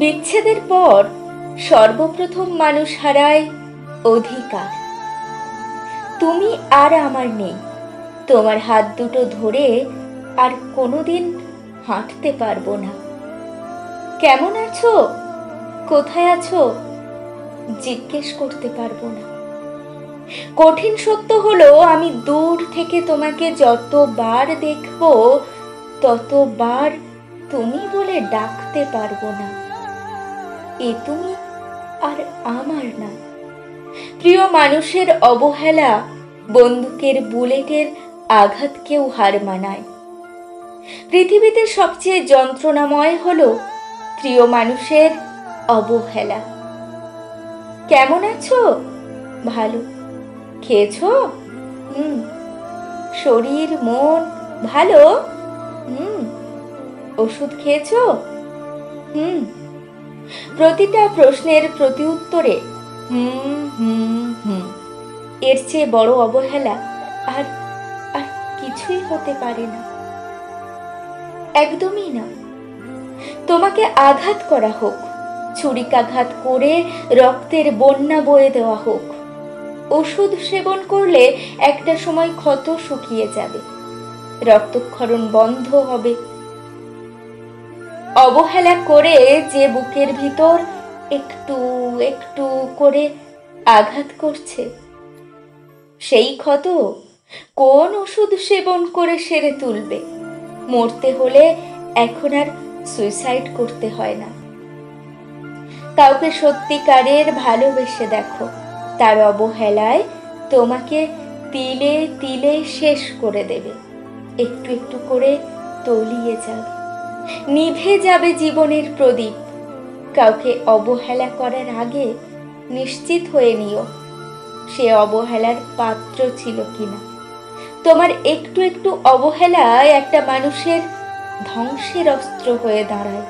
বিচ্ছেদের পর সর্বপ্রথম মানুষ হারায় অধিকার। তুমি আর আমার নেই। তোমার হাত দুটো ধরে আর কোনোদিন হাঁটতে পারবো না। কেমন আছো, কোথায় আছো জিজ্ঞেস করতে পারবো না। কঠিন সত্য হলো, আমি দূর থেকে তোমাকে যতবার দেখবো ততবার তুমি বলে ডাকতে পারবো না। এ তুমি আর আমার না। প্রিয় মানুষের অবহেলা বন্দুকের বুলেটের আঘাতকেও হার মানায়। পৃথিবীতে সবচেয়ে যন্ত্রণাময় হলো প্রিয় মানুষের অবহেলা। কেমন আছো? ভালো। খেয়েছো? শরীর মন ভালো? ওষুধ খেয়েছো? প্রতিটা প্রশ্নের প্রতি উত্তরে এর চেয়ে বড় অবহেলা আর আর কিছুই হতে পারে না। একদমই না। তোমাকে আঘাত করা হোক, ছুরিকাঘাত করে রক্তের বন্যা বয়ে দেওয়া হোক, ওষুধ সেবন করলে একটা সময় ক্ষত শুকিয়ে যাবে, রক্তক্ষরণ বন্ধ হবে। অবহেলা করে যে বুকের ভিতর একটু একটু করে আঘাত করছে, সেই ক্ষত কোন ওষুধ সেবন করে সেরে তুলবে? মরতে হলে এখন আর সুইসাইড করতে হয় না। কাউকে সত্যিকারের ভালোবেসে দেখো, তার অবহেলায় তোমাকে তিলে তিলে শেষ করে দেবে। একটু একটু করে তলিয়ে যাবে, নিভে যাবে জীবনের প্রদীপ। কাউকে অবহেলা করার আগে নিশ্চিত হয়ে নিও সে অবহেলার পাত্র ছিল কিনা। তোমার একটু একটু অবহেলায় একটা মানুষের ধ্বংসের অস্ত্র হয়ে দাঁড়ায়।